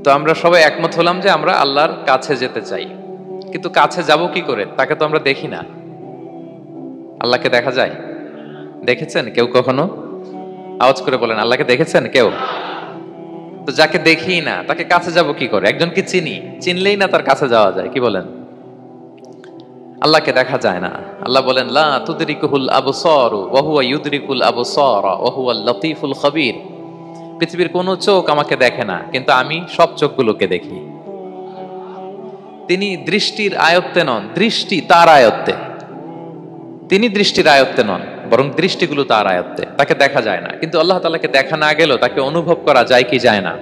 তো আমরা সবাই একমত হলাম যে আমরা আল্লাহর কাছে যেতে চাই, কিন্তু কাছে যাব কি করে? তাকে তো আমরা দেখি না। আল্লাহকে দেখা যায়? দেখেছেন কেউ কখনো? আওয়াজ করে বলেন, আল্লাহকে দেখেছেন কেউ? তো যাকে দেখি না তাকে কাছে যাব কি করে? একজনকে চিনি, চিনলেই না তার কাছে যাওয়া যায়, কি বলেন? আল্লাহকে দেখা যায় না। আল্লাহ বলেন, লা তুদরিকুহুল আবসার ওয়া হুয়া ইউদরিকুল আবসার ওয়া হুয়াল লতীফুল খবীর। পৃথিবীর কোন চোখ আমাকে দেখে না, কিন্তু আমি সব চোখগুলোকে দেখি। তিনি দৃষ্টির আয়ত্তে নন, দৃষ্টি তার আয়ত্তে। তিনি দৃষ্টির আয়ত্তে নন, বরং দৃষ্টিগুলো তার আয়ত্তে। তাকে দেখা যায় না, কিন্তু আল্লাহ তাআলাকে দেখা না গেলেও তাকে অনুভব করা যায় কি যায় না?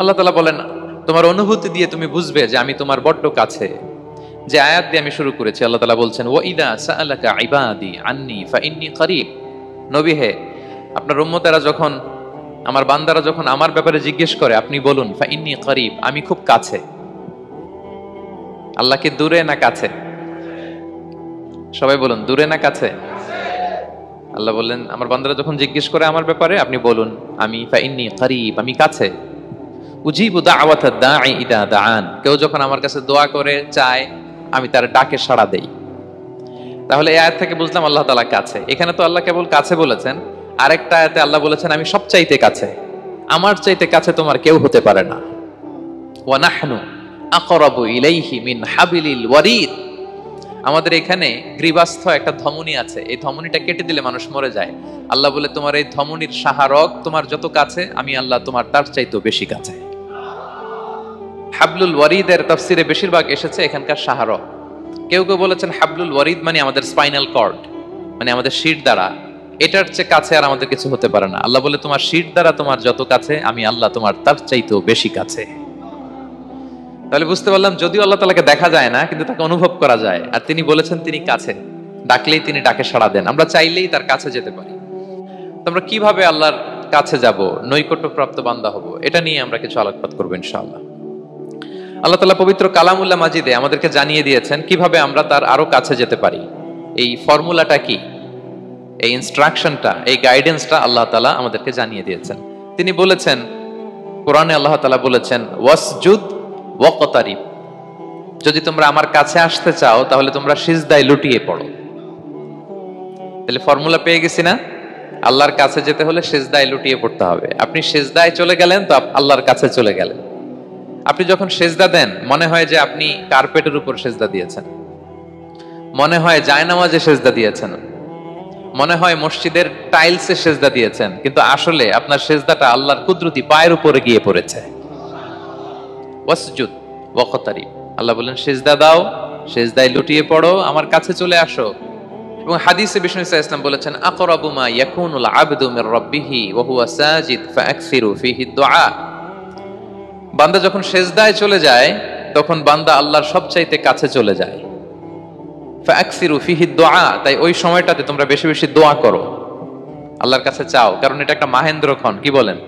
আল্লাহ তাআলা বলেন, তোমার অনুভূতি দিয়ে তুমি বুঝবে যে আমি তোমার বড্ড কাছে। যে আয়াত দিয়ে আমি শুরু করেছি, আল্লাহ তাআলা বলছেন, ওয়া ইযা সাআলাকা ইবাদি আন্নী ফাইন্নী করিব। নবী হে, আপনার উম্মতেরা যখন, আমার বান্দারা যখন আমার ব্যাপারে জিজ্ঞেস করে, আপনি বলুন ফাইন্নী করিব, আমি খুব কাছে। আল্লাহ কি দূরে না কাছে? সবাই বলুন, দূরে না কাছে? আল্লাহ বললেন, আমার বান্দারা যখন জিজ্ঞেস করে আমার ব্যাপারে, আপনি বলুন আমি ফাইন্নী করিব, আমি কাছে। উজিবু দাওয়াতাদ দাঈ ইযা দাআন, কেউ যখন আমার কাছে দোয়া করে চায়, আমি তার ডাকে সাড়া দেই। তাহলে এই আয়াত থেকে বুঝলাম আল্লাহ তাআলা কাছে। এখানে তো আল্লাহ কেবল কাছে বলেছেন, আরেকটা আয়াতে আল্লাহ বলেছেন আমি সবচাইতে কাছে, আমার চাইতে কাছে তোমার কেউ হতে পারে না। ওয়া নাহনু আকরাবু ইলাইহি মিন হাবিলিল ওয়ারিদ। আমাদের এখানে গ্রীবাস্থ একটা ধমনী আছে, এই ধমনীটা কেটে দিলে মানুষ মরে যায়। আল্লাহ বলে, তোমার এই ধমনীর সাহারক তোমার যত কাছে, আমি আল্লাহ তোমার তার চাইতেও বেশি কাছে। হাবলুল ওয়ারিদের তাফসিরে বেশিরভাগ এসেছে এখানকার সাহারক। কেউ কেউ বলেছেন হাবলুল ওয়ারিদ মানে আমাদের স্পাইনাল কর্ড, মানে আমাদের শির দ্বারা। এটার চেয়ে কাছে আর আমাদের কিছু হতে পারে না। আল্লাহ বলে, তোমার শির দ্বারা তোমার যত কাছে, আমি আল্লাহ তোমার তার চাইতেও বেশি কাছে। তাহলে বুঝতে পারলাম, যদিও আল্লাহ তাআলাকে দেখা যায় না, কিন্তু তাকে অনুভব করা যায়। আর তিনি বলেছেন তিনি কাছে, ডাকলেই তিনি ডাকে সাড়া দেন, আমরা চাইলেই তার কাছে যেতে পারি। তো আমরা কিভাবে আল্লাহর কাছে যাব, নৈকট্য প্রাপ্ত বান্দা হব, এটা নিয়ে আমরা কিছু আলোকপাত করবো ইনশাআল্লাহ। আল্লাহ তাআলা পবিত্র কালামুল্লাহ মাজিদে আমাদেরকে জানিয়ে দিয়েছেন কিভাবে আমরা তার আরো কাছে যেতে পারি। এই ফর্মুলাটা কি, এই ইনস্ট্রাকশনটা, এই গাইডেন্সটা আল্লাহ তাআলা আমাদেরকে জানিয়ে দিয়েছেন। তিনি বলেছেন, কোরআনে আল্লাহ তাআলা বলেছেন, ওয়াসজুদ ওয়াকতারিব, যদি তোমরা আমার কাছে আসতে চাও তাহলে তোমরা সিজদায় লুটিয়ে পড়ো। তাহলে ফর্মুলা পেয়ে গেছি না? আল্লাহর কাছে যেতে হলে সিজদায় লুটিয়ে পড়তে হবে। আপনি সিজদায় চলে গেলেন তো আল্লাহর কাছে চলে গেলেন। আপনি যখন সেজদা দেন, মনে হয় যে আপনি কার্পেটের উপর সেজদা দিয়েছেন, মনে হয় জায়নামাজে সেজদা দিয়েছেন, মনে হয় মসজিদের টাইলসে সেজদা দিয়েছেন, কিন্তু আসলে আপনার সেজদাটা আল্লাহর কুদরতি পায়ের উপরে গিয়ে পড়েছে। ওয়াসজুদ ওয়াকতারিব, আল্লাহ বলেন সেজদা দাও, সেজদায় লুটিয়ে পড়ো, আমার কাছে চলে আসো। এবং হাদিসে বিষ্ণু সাল্লাল্লাহু আলাইহি ওয়াসাল্লাম বলেছেন, আকরাবু মা ইয়াকুনুল আবদু মির রাব্বিহি ওয়া হুয়া সাজিদ ফাআকসিরু ফীহি দুআ। বান্দা যখন সেজদায় চলে যায়, তখন বান্দা আল্লাহর সবচাইতে কাছে চলে যায়। ফাআকসিরু ফীহি দুআ, তাই ওই সময়টাতে তোমরা বেশি বেশি দোয়া করো, আল্লাহর কাছে চাও, কারণ এটা একটা মাহেন্দ্রক্ষণ। কি বলেন?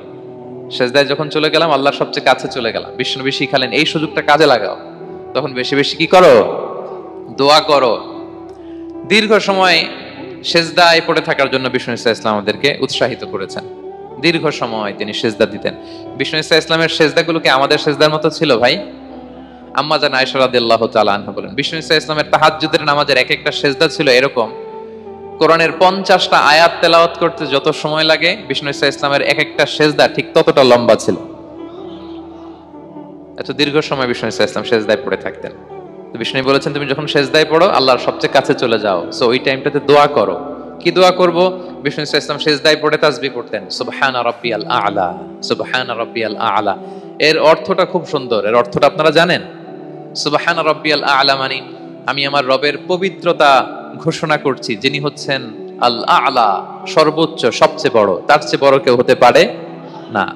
সেজদায় যখন চলে গেলাম, আল্লাহর সবচেয়ে কাছে চলে গেলাম। বিষ্ণু শিখালেন এই সুযোগটা কাজে লাগাও, তখন বেশি বেশি কি করো? দোয়া করো। দীর্ঘ সময় সেজদায় পড়ে থাকার জন্য বিষ্ণু ইসলাম আমাদেরকে উৎসাহিত করেছেন। দীর্ঘ সময় তিনি সেজদা দিতেন। বিষ্ণু ইসলামের সেজদাগুলোকে আমাদের সেজদার মতো ছিল ভাই? আম্মা জান আয়েশা রাদিয়াল্লাহু তাআলা আনহা বলেন, বিষ্ণু ইসলামের তাহাজ্জুদের নামাজের এক একটা সেজদা ছিল এরকম, কোরআনের 50টা আয়াত তেলাওয়াত করতে যত সময় লাগে, বিষ্ণু ইসলামের এক একটা সেজদা ঠিক ততটা লম্বা ছিল। এত দীর্ঘ সময় বিষ্ণু ইসলাম সেজদায় পড়ে থাকতেন। তো বিষ্ণু বলেছেন, তুমি যখন সেজদায় পড়ো, আল্লাহর সবচেয়ে কাছে চলে যাও, সো ওই টাইমটাতে দোয়া করো। কি দোয়া করব? বিষ্ণু ইসলাম সেজদায় পড়ে তাসবিহ পড়তেন, সুবহানা রাব্বিয়াল আ'লা, সুবহানা রাব্বিয়াল আ'লা। এর অর্থটা খুব সুন্দর। এর অর্থটা আপনারা জানেন? সুবহানা রাব্বিয়াল আ'লা মানে আমি আমার রবের পবিত্রতা ঘোষণা করছি, যিনি হচ্ছেন আল আ'লা, সর্বোচ্চ, সবচেয়ে বড়, তার চেয়ে বড় কেউ হতে পারে না।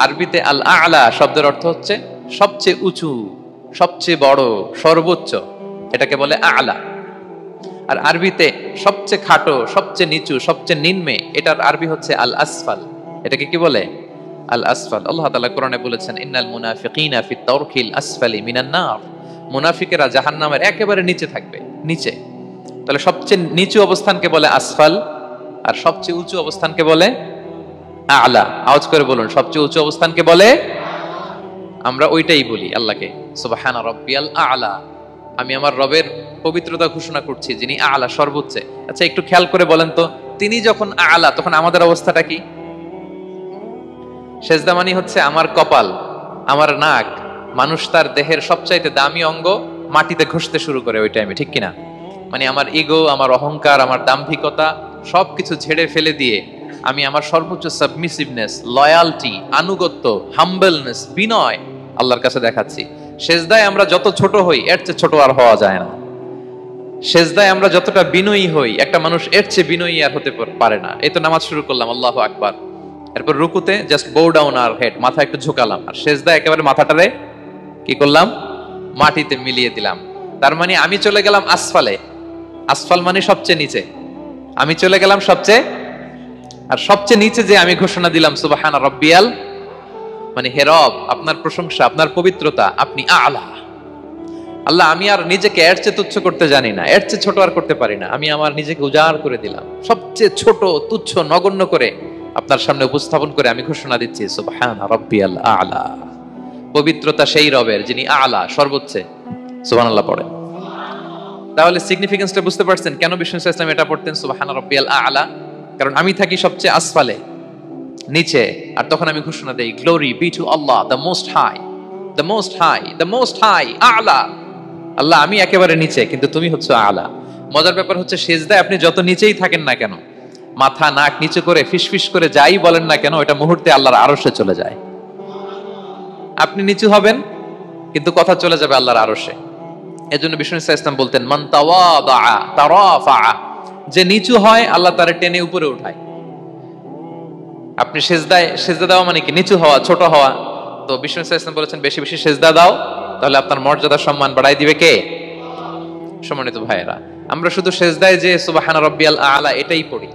আরবিতে আল আ'লা শব্দের অর্থ হচ্ছে সবচেয়ে উঁচু, সবচেয়ে বড়, সর্বোচ্চ, এটাকে বলে আ'লা। আর আরবিতে সবচেয়ে খাটো, সবচেয়ে নিচু, সবচেয়ে নিম্নে, এটার আরবি হচ্ছে আল আসফাল। এটাকে কি বলে? আল আসফাল। আল্লাহ তাআলা কোরআনে বলেছেন, ইন্নাল মুনাফিকিনা ফিত তারকিল আসফালি মিনান নার, মুনাফিকেরা জাহান্নামের একেবারে নিচে থাকবে, নিচে। তাহলে সবচেয়ে নিচু অবস্থানকে বলে আসফাল, আর সবচেয়ে উঁচু অবস্থানকে বলে আ'লা, আওয়াজ করে বলুন, সবচেয়ে উঁচু অবস্থানকে বলে, আমরা ওইটাই বলি আল্লাহকে, সুবহানা রাব্বিয়াল আ'লা, আমি আমার রবের পবিত্রতা ঘোষণা করছি যিনি আ'লা, সর্বোচ্চ। আচ্ছা একটু খেয়াল করে বলেন তো, তিনি যখন আ'লা তখন আমাদের অবস্থাটা কি? সেজদা মানে হচ্ছে আমার কপাল, আমার নাক, মানুষ তার দেহের সবচাইতে দামি অঙ্গ মাটিতে ঘষতে শুরু করে ওই টাইমে, ঠিক কিনা? মানে আমার ইগো, আমার অহংকার, আমার দাম্ভিকতা সবকিছু ঝেড়ে ফেলে দিয়ে আমি আমার সর্বোচ্চ সাবমিসিভনেস, লয়ালটি, আনুগত্য, হাম্বলনেস, বিনয় আল্লাহর কাছে দেখাচ্ছি। সেজদায় আমরা যত ছোট হই এর চেয়ে ছোট আর হওয়া যায় না। সেজদায় আমরা যতটা বিনয়ী হই একটা মানুষ এর চেয়ে বিনয়ী আর হতে পারে না। এই তো নামাজ শুরু করলাম, আল্লাহু আকবার, এরপর রুকুতে জাস্ট বো ডাউন আর হেড, মাথা একটু ঝুঁকালাম, আর সেজদায় একেবারে মাথাটারে কি করলাম? মাটিতে মিলিয়ে দিলাম। তার মানে আমি চলে গেলাম আসফালে, আসফাল মানে সবচেয়ে নিচে, আমি চলে গেলাম সবচেয়ে, আর সবচেয়ে নিচে যে আমি ঘোষণা দিলাম সুবহানা রাব্বিয়াল, মানে হে রব আপনার প্রশংসা, আপনার পবিত্রতা, আপনি আ'লা। আল্লাহ আমি আর নিজেকে এর চেয়ে তুচ্ছ করতে জানি না, এর চেয়ে ছোট আর করতে পারি না, আমি আমার নিজেকে উজাড় করে দিলাম, সবচেয়ে ছোট, তুচ্ছ, নগণ্য করে আপনার সামনে উপস্থাপন করে আমি ঘোষণা দিচ্ছি সুবহানা রাব্বিয়াল আ'লা। পবিত্রতা সেই রবের যিনি আ'লা, সর্বোচ্চ। সুবহানাল্লাহ পড়েন। তাহলে সিগনিফিকেন্সটা বুঝতে পারছেন কেন বিষ্ণু ইসলাম এটা পড়তেন সুবহানা রাব্বিয়াল আ'লা? কারণ আমি থাকি সবচেয়ে আসফালে, নিচে, আর তখন আমি ঘোষণা দেই glory be to Allah the most high, the most high, the most high, আ'লা। আল্লাহ আমি একেবারে নিচে, কিন্তু তুমি হচ্ছে আ'লা। মজার ব্যাপার হচ্ছে সেজদায় আপনি যত নিচেই থাকেন না কেন, মাথা নাক নিচু করে ফিসফিস করে যাই বলেন না কেন, এটা মুহূর্তে আল্লাহর আরশে চলে যায়। আপনি নিচু হবেন কিন্তু কথা চলে যাবে আল্লাহর আরশে। এজন্য বিষ্ণু ইসলাম বলতেন মান তাওয়াদা তারাফা, যে নিচু হয় আল্লাহ তারে টেনে উপরে উঠায়। আপনি সেজদায়, সেজদা দেওয়া মানে কি? নিচু হওয়া, ছোট হওয়া। তো বিষ্ণু ইসলাম বলেছেন বেশি বেশি সেজদা দাও, তাহলে আপনার মর্যাদা সম্মান বাড়াই দিবে কে? সম্মানিত ভাইয়েরা, আমরা শুধু সেজদায় যে সুবহানা রাব্বিয়াল আ'লা এটাই পড়ি,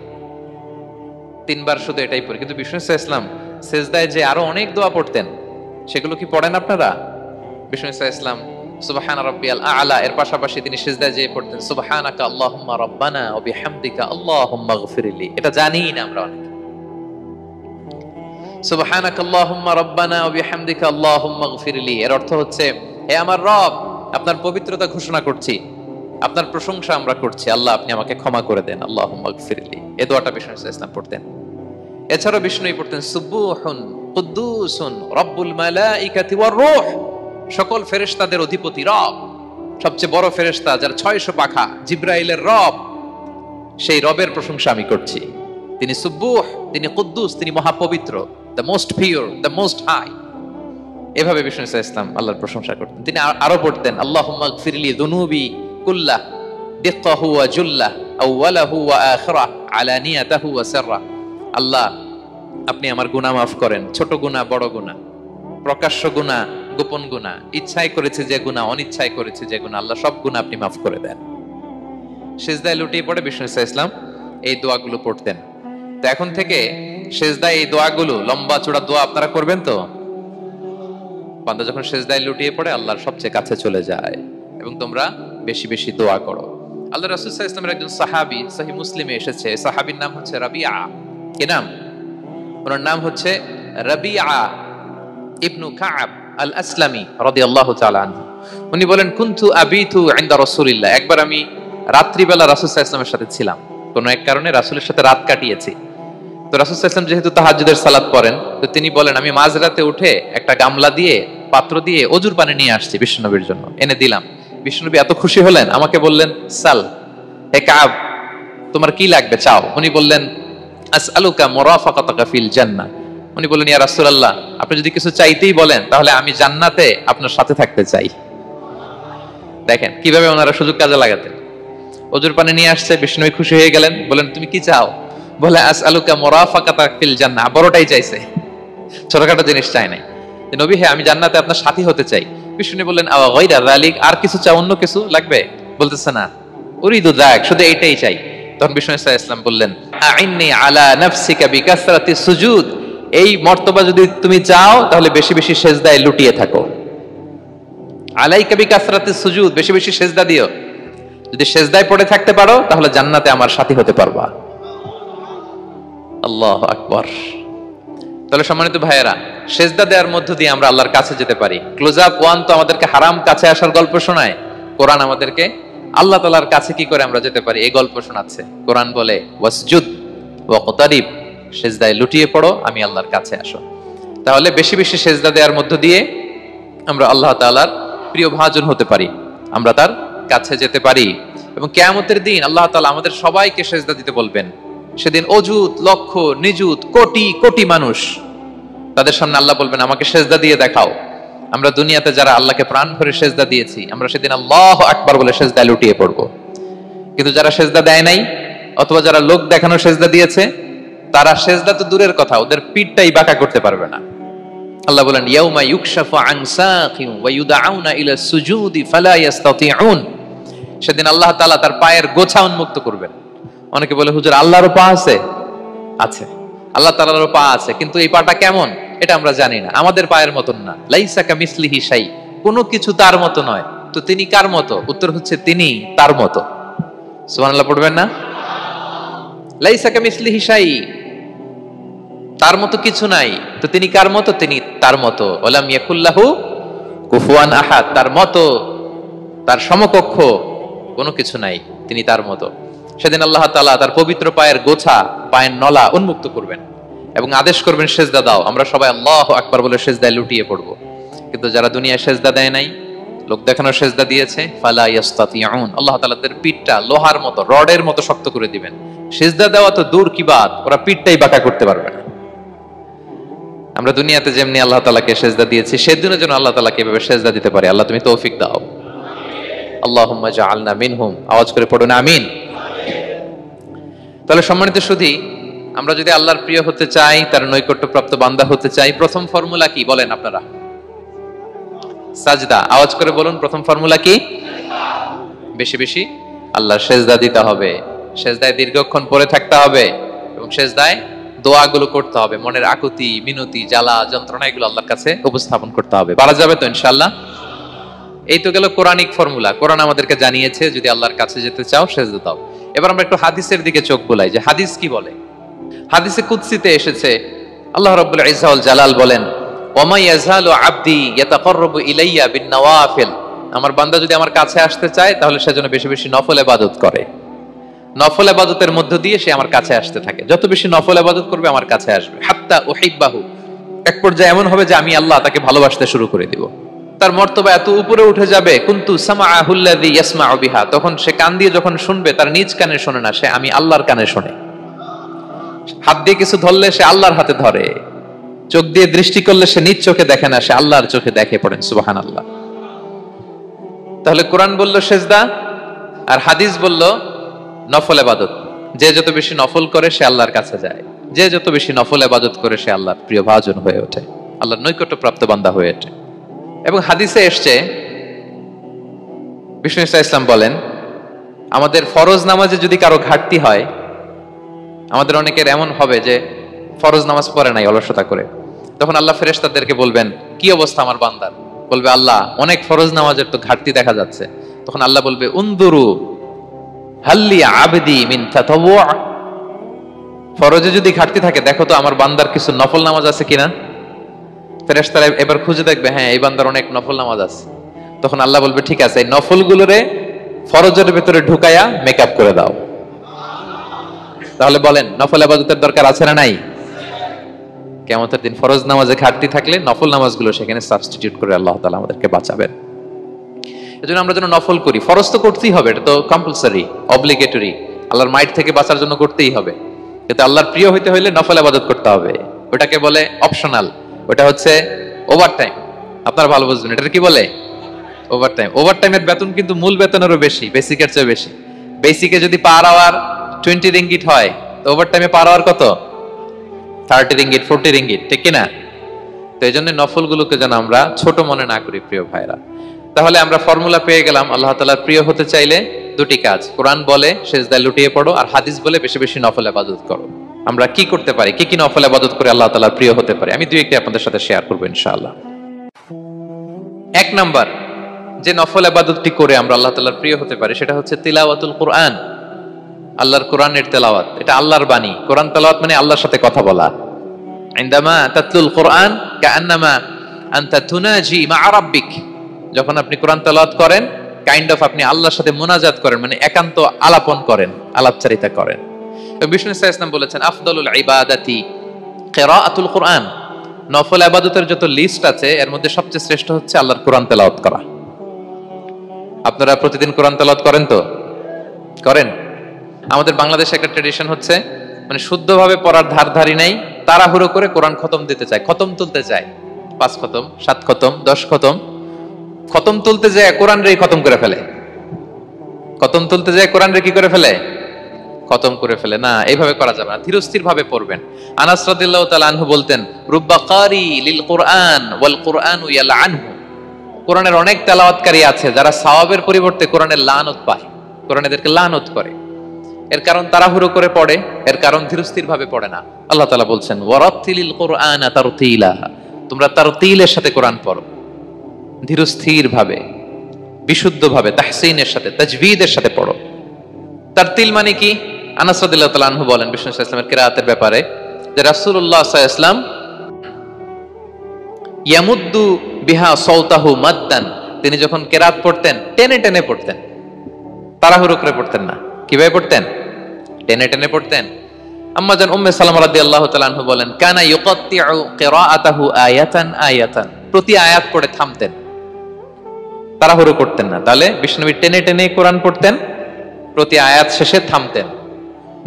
3 বার শুধু এটাই পড়ি, কিন্তু বিষ্ণু ইসলাম সেজদায় যে আরো অনেক দোয়া পড়তেন সেগুলো কি পড়েন আপনারা? বিষ্ণু ইসলাম সুবহানা রাব্বিয়াল আ'লা এর পাশাপাশি তিনি সিজদায় যেয়ে পড়তেন সুবহানাকা আল্লাহুম্মা রাব্বানা ওয়া বিহামদিকা আল্লাহুম্মা ইগফিরলি। এটা জানিই না আমরা অনেকে। সুবহানাকা আল্লাহুম্মা রাব্বানা ওয়া বিহামদিকা আল্লাহুম্মা ইগফিরলি এর অর্থ হচ্ছে হে আমার রব, আপনার পবিত্রতা ঘোষণা করছি, আপনার প্রশংসা আমরা করছি, আল্লাহ আপনি আমাকে ক্ষমা করে দেন, আল্লাহুম্মা ইগফিরলি। এই দোয়াটা বিষ্ণু ইসলাম পড়তেন। এছাড়াও বিষ্ণু পড়তেন সুবহুন কুদ্দুসুন রব্বুল মালাইকাতি ওয়ার রূহ, সকল ফেরেশতাদের অধিপতি রব, সবচেয়ে বড় ফেরেশতা যার 600 পাখা, জিবরাইলের রব, সেই রবের প্রশংসা আমি করছি। তিনি সুবুহ, তিনি কুদ্দুস, তিনি মহাপবিত্র, the most pure, the most high. এভাবে বিষ্ণু ইসলাম আল্লাহর প্রশংসা করতেন। তিনি আরো পড়তেন আল্লাহুম্মা ইগফিরলি যুনুবি কুল্লাহ দিক্কাহু ওয়া জুল্লাহ আউওয়ালাহু ওয়া আখিরাহ আলানিয়াতাহু ওয়া সিররাহ। আল্লাহ আপনি আমার গুনাহ মাফ করেন, ছোট গুনাহ, বড় গুনাহ, প্রকাশ্য গুনাহ, গোপন গুনাহ, ইচ্ছায় করেছে যে গুনাহ, অনিচ্ছায় করেছে যে গুনাহ, আল্লাহ সব গুনাহ আপনি মাফ করে দেন। সিজদায় লুটিয়ে পড়ে বিষ্ণু ইসলাম এই দোয়াগুলো পড়তেন। তো এখন থেকে সিজদায় এই দোয়াগুলো, লম্বা চূড়া দোয়া আপনারা করবেন তো? বান্দা যখন সিজদায় লুটিয়ে পড়ে আল্লাহর সবচেয়ে কাছে চলে যায়, এবং তোমরা বেশি বেশি দোয়া করো। আল্লাহ রাসূল সাল্লাল্লাহু আলাইহি ওয়াসাল্লামের একজন সাহাবী, সহিহ মুসলিমে এসেছে, সাহাবীর নাম হচ্ছে রাবিআ। কি নাম? ওনার নাম হচ্ছে রাবিআ ইবনু কাব আল আসলামি রাদিয়াল্লাহু তাআলা আনহু। উনি বলেন কুনতু আবিতু ইনদা রাসূলিল্লাহ, একবার আমি রাত্রিবেলা রাসূল সাল্লাল্লাহু আলাইহি ওয়াসাল্লামের সাথে ছিলাম, কোনো এক কারণে রাসূলের সাথে রাত কাটিয়েছি। তো রাসূল সাল্লাল্লাহু আলাইহি ওয়াসাল্লাম যেহেতু তাহাজ্জুদের সালাত পড়েন, তো তিনি বলেন আমি মাঝরাতে উঠে একটা গামলা দিয়ে, পাত্র দিয়ে অজুর পানি নিয়ে আসছি বিশ্বনবীর জন্য, এনে দিলাম। বিশ্বনবী এত খুশি হলেন, আমাকে বললেন সাল, হে কাব তোমার কি লাগবে চাও। উনি বললেন আসআলুকা মুরাফাকাতাকা ফিল জান্নাহ। উনি বললেন ইয়া রাসূলুল্লাহ, আপনি যদি কিছু চাইতেই বলেন তাহলে আমি জান্নাতে আপনার সাথে থাকতে চাই। দেখেন কিভাবে ওনারা সুযোগ কাজে লাগাতেন। অজুর পানি নিয়ে আসছে, বিষ্ণু খুশি হয়ে গেলেন, বলেন তুমি কি চাও? বলে আসআলুকা মুরাফাকাতাকা ফিল জান্নাহ, বড়টাই চাইছে, ছোটখাটো জিনিস চাই নাই। নবী হে আমি জান্নাতে আপনার সাথী হতে চাই। বিষ্ণু বললেন আওয়া গায়রা যালিক, আর কিছু চাও, অন্য কিছু লাগবে? বলতেছে না, উরিদু যাক, শুধু এইটাই চাই। তখন বিষ্ণু সাল্লাল্লাহু আলাইহি ওয়াসাল্লাম বললেন আইন্নি আলা নাফসিকা বিকাসরাতি সুজুদ, এই মর্তবা যদি তুমি চাও তাহলে বেশি বেশি সিজদায় লুটিয়ে থাকো। আলাইকা বিকাসরাতি সুজুদ, বেশি বেশি সিজদা দিও। যদি সিজদায় পড়ে থাকতে পারো তাহলে জান্নাতে আমার সাথী হতে পারবা। আল্লাহু আকবার। তাহলে সম্মানিত ভাইয়েরা, সেজদা দেওয়ার মধ্য দিয়ে আমরা আল্লাহর কাছে যেতে পারি। ক্লোজ আপ ওয়ান তো আমাদেরকে হারাম কাছে আসার গল্প শোনায়, কোরআন আমাদেরকে আল্লাহ তাআলার কাছে কি করে আমরা যেতে পারি এই গল্প শোনাচ্ছে। কোরআন বলে ওয়াসজুদ ওয়াকতারিব, সেজদায় লুটিয়ে পড়ো, আমি আল্লাহর কাছে আসো। তাহলে বেশি বেশি সেজদা দেওয়ার মধ্য দিয়ে আমরা আল্লাহ তাআলার প্রিয় ভাজন হতে পারি, আমরা তার কাছে যেতে পারি। এবং কিয়ামতের দিন আল্লাহ তাআলা আমাদের সবাইকে সেজদা দিতে বলবেন। সেদিন অযুত লক্ষ নিযুত কোটি কোটি মানুষ, তাদের সামনে আল্লাহ বলবেন আমাকে সেজদা দিয়ে দেখাও। আমরা দুনিয়াতে যারা আল্লাহকে প্রাণ ভরে সেজদা দিয়েছি, আমরা সেদিন আল্লাহু আকবার বলে সেজদায় লুটিয়ে পড়বো। কিন্তু যারা সেজদা দেয় নাই, অথবা যারা লোক দেখানো সেজদা দিয়েছে, তারা সেজদা তো দূরের কথা, ওদের পিঠটাই বাঁকা করতে পারবে না। আল্লাহ বলেন ইয়াউমা ইউকশাফু আন সাকিন ওয়া ইউদআউনা ইলা সুজুদি ফালা ইস্তাতিউন। সেদিন আল্লাহ তাআলা তার পায়ের গোছা উন্মুক্ত করবেন। অনেকে বলে হুজুর আল্লাহরও পা আছে? আছে, আল্লাহ তাআলারও পা আছে, কিন্তু এই পাটা কেমন এটা আমরা জানি না, আমাদের পায়ের মতন না। লাইসা কামিসলিহি শাই, কোনো কিছু তার মতো নয়। তো তিনি কার মতো? উত্তর হচ্ছে তিনি তার মতো। সুবহানাল্লাহ পড়বেন না? লাইসা কামিসলিহি শাই, তার মতো কিছু নাই। তো তিনি কার মতো? তিনি তার মতো। ওয়ালাম ইয়াকুল্লাহু কুফুয়ান আহাদ, তার মতো, তার সমকক্ষ কোনো কিছু নাই, তিনি তার মতো। সেদিন আল্লাহ তাআলা তার পবিত্র পায়ের গোছা, পায়ের নলা উন্মুক্ত করবেন এবং আদেশ করবেন সেজদা দাও। আমরা সবাই আল্লাহু আকবার বলে সেজদায় লুটিয়ে পড়বো। কিন্তু যারা দুনিয়ায় সেজদা দেয় নাই, লোক দেখানোর সেজদা দিয়েছে, ফালা ইস্তাতিউন, আল্লাহ তাআলা তাদের পিঠটা লোহার মতো, রডের মতো শক্ত করে দিবেন। সেজদা দেওয়া তো দূর কি বাত, ওরা পিঠটাই বাঁকা করতে পারবে না। আমরা দুনিয়াতে যেমনি আল্লাহ তাআলাকে সেজদা দিয়েছি, সেদিনের জন্য আল্লাহ তাআলাকে এভাবে সেজদা দিতে পারি। আল্লাহ তুমি তৌফিক দাও। আল্লাহুম্মা জাআলনা মিনহুম, আওয়াজ করে পড়ুন আমিন। তাহলে সম্মানিত সুধী, আমরা যদি আল্লাহর প্রিয় হতে চাই, তার নৈকট্যপ্রাপ্ত বান্দা হতে চাই, প্রথম ফর্মুলা কি বলেন আপনারা? সাজদা। আওয়াজ করে বলুন, প্রথম ফর্মুলা কি? বেশি বেশি আল্লাহর সেজদা দিতে হবে, সেজদায় দীর্ঘক্ষণ পড়ে থাকতে হবে এবং সেজদায় দোয়াগুলো করতে হবে। মনের আকুতি মিনতি জ্বালা যন্ত্রণা এগুলো আল্লাহর কাছে উপস্থাপন করতে হবে। পারা যাবে তো ইনশাআল্লাহ? এই তো গেল কোরআনিক ফর্মুলা। কোরআন আমাদেরকে জানিয়েছে যদি আল্লাহর কাছে যেতে চাও সেজদা দাও। এবার আমরা একটু হাদিসের দিকে চোখ বোলাই যে হাদিস কি বলে। হাদিসে কুদসিতে এসেছে, আল্লাহ রাব্বুল ইজ্জা ওয়াল জালাল বলেন ওয়ামা ইয়াজালু আবদি ইয়াতাকাররাবু ইলাইয়া বিন-নওয়াফিল, আমার বান্দা যদি আমার কাছে আসতে চায় তাহলে সে যেন বেশি বেশি নফল ইবাদত করে। নফল ইবাদতের মধ্য দিয়ে সে আমার কাছে আসতে থাকে। যত বেশি নফল ইবাদত করবে আমার কাছে আসবে। হাত্তা উহিব্বাহু, এক পর্যায়ে এমন হবে যে আমি আল্লাহ তাকে ভালোবাসতে শুরু করে দিব। তার মর্তবা এত উপরে উঠে যাবে, কুনতু সামাআহুল্লাযী ইয়াসমাউ বিহা, তখন সে কান দিয়ে যখন শুনবে তার নিজ কানে শোনে না, সে আমি আল্লাহর কানে শোনে। হাত দিয়ে কিছু ধরলে সে আল্লাহর হাতে ধরে, চোখ দিয়ে দৃষ্টি করলে সে নিজ চোখে দেখে না, সে আল্লাহর চোখে দেখে। পড়েন সুবহানাল্লাহ। তাহলে কোরআন বলল সেজদা, আর হাদিস বলল নফল ইবাদত। যে যত বেশি নফল করে সে আল্লাহর কাছে যায়, যে যত বেশি নফল ইবাদত করে সে আল্লাহর প্রিয় ভাজন হয়ে ওঠে, আল্লাহর নৈকট্যপ্রাপ্ত বান্দা হয়ে ওঠে। এবং হাদিসে এসছে, বিষ্ণু ইসলাম বলেন আমাদের ফরজ নামাজে যদি কারো ঘাটতি হয়, আমাদের অনেকের এমন হবে যে ফরজ নামাজ পড়ে নাই অলসতা করে, তখন আল্লাহ ফেরেশতাদেরকে বলবেন কি অবস্থা আমার বান্দার? বলবে আল্লাহ অনেক ফরজ নামাজের তো ঘাটতি দেখা যাচ্ছে। তখন আল্লাহ বলবে উনদুরু হাল্লি আবদি মিন তাতাওয়ু, ফরজে যদি ঘাটতি থাকে দেখো তো আমার বান্দার কিছু নফল নামাজ আছে কিনা। ফেরেশতারা এবার খুঁজে দেখবে, হ্যাঁ এই বান্দার অনেক নফল নামাজ আছে। তখন আল্লাহ বলবে ঠিক আছে, এই নফল গুলোরে ফরজের ভেতরে ঢুকায়া মেকআপ করে দাও। তাহলে বলেন নফল ইবাদতের দরকার আছে না নাই? কিয়ামতের দিন ফরজ নামাজে ঘাটতি থাকলে নফল নামাজগুলো সেখানে সাবস্টিটিউট করে আল্লাহ তাআলা আমাদেরকে বাঁচাবেন। এজন্য আমরা যেন নফল করি। ফরজ তো করতেই হবে, এটা তো কম্পালসরি, অব্লিগেটরি, আল্লাহর মাইট থেকে বাঁচার জন্য করতেই হবে। কিন্তু আল্লাহর প্রিয় হইতে হইলে নফল ইবাদত করতে হবে। ওটাকে বলে অপশনাল, ওটা হচ্ছে ওভারটাইম। আপনারা ভালো বুঝবেন, এটা কি বলে? ওভারটাইম। ওভারটাইমের বেতন কিন্তু মূল বেতনেরও বেশি, বেসিকের চেয়ে বেশি। বেসিকে যদি পার আওয়ার 20 রিঙ্গিট হয়, তো ওভারটাইমে পার আওয়ার কত? 30 রিঙ্গিট, 40 রিঙ্গিট, ঠিক কিনা? তো এই জন্য নফলগুলোকে যেন আমরা ছোট মনে না করি প্রিয় ভাইরা। তাহলে আমরা ফর্মুলা পেয়ে গেলাম, আল্লাহ তাআলার প্রিয় হতে চাইলে দুটি কাজ, কোরআন বলে সেজদায় লুটিয়ে পড়ো, আর হাদিস বলে বেশি বেশি নফল ইবাদত করো। আমরা কি করতে পারি, কি কি নফল ইবাদত করে আল্লাহ তাআলার প্রিয় হতে পারি, আমি দুই একটি আপনাদের সাথে শেয়ার করব ইনশাআল্লাহ। এক নাম্বার যে নফল ইবাদতটি করে আমরা আল্লাহ তাআলার প্রিয় হতে পারি সেটা হচ্ছে তিলাওয়াতুল কোরআন। আল্লাহর কোরআনের তেলাওয়াত, এটা আল্লাহর বাণী। কোরআন তেলাওয়াত মানে আল্লাহর সাথে কথা বলা। ইনদামা তাতলুল কোরআন কাআন্নামা আনতা তুনাজি মা রাব্বিক, যখন আপনি কোরআন তেলাওয়াত করেন কাইন্ড অফ আপনি আল্লাহর সাথে মুনাজাত করেন, মানে একান্ত আলাপন করেন, আলাপচারিতা করেন। বিষ্ণু সাল্লাল্লাহু আলাইহি ওয়াসাল্লাম বলেছেন আফদালুল ইবাদাতি কিরাআতুল কোরআন, নফল ইবাদতের যত লিস্ট আছে এর মধ্যে সবচেয়ে শ্রেষ্ঠ হচ্ছে আল্লাহর কোরআন তেলাওয়াত করা। আপনারা প্রতিদিন কোরআন তেলাওয়াত করেন তো? করেন? আমাদের বাংলাদেশে একটা ট্র্যাডিশন হচ্ছে, মানে শুদ্ধভাবে পড়ার ধারধারি নাই, তাড়াহুড়ো করে কোরআন খতম দিতে চায়, খতম তুলতে চায়, 5 খতম 7 খতম 10 খতম, খতম তুলতে যায় কোরআন রে খতম করে ফেলে, খতম তুলতে যায় কোরআন রে কি করে ফেলে, খতম করে ফেলে। না, এইভাবে করা যাবে না, ধীরস্থির ভাবে পড়বেন। আনাস রাদিয়াল্লাহু তাআলা আনহু বলতেন রুব্বা কারি লিল কোরআন ওয়াল কোরআনু ইয়ালআনহু, কোরআনের অনেক তেলাওয়াতকারী আছে যারা সওয়াবের পরিবর্তে কোরআনের লানত পায়, কোরআন এদেরকে লানত করে। এর কারণ তাড়াহুড়ো করে পড়ে, এর কারণ ধীরস্থির ভাবে পড়ে না। আল্লাহ তাআলা বলছেন ওয়ারাতিলিল কোরআনা তারতিলা, তোমরা তারতিলের সাথে কোরআন পড়ো, ধীরস্থির ভাবে, বিশুদ্ধ ভাবে, তাহসিনের সাথে, তাজবিদের সাথে পড়ো। তারতিল মানে কি? আনাস রাদিয়াল্লাহু তাআলা আনহু বলেন বিষ্ণু সাল্লাল্লাহু আলাইহি ওয়াসাল্লামের কিরাআতের ব্যাপারে যে রাসূলুল্লাহ সাল্লাল্লাহু আলাইহি ওয়াসাল্লাম ইয়ামুদ্দু বিহা সাওতাহু মাদ্দান, তিনি যখন কিরাআত পড়তেন টেনে টেনে পড়তেন, তাড়াহুড়ো করে পড়তেন না। কিভাবে পড়তেন? টেনে টেনে পড়তেন। আম্মা জান উম্মে সালামা রাদিয়াল্লাহু তাআলা আনহা বলেন কানা ইউকাত্তিউ কিরাআতাহু আয়াতান আয়াতান, প্রতি আয়াত পড়ে থামতেন, তাড়াহুড়ো করতেন না। তাহলে বিষ্ণুনবী টেনে টেনে কোরআন পড়তেন, প্রতি আয়াত শেষে থামতেন,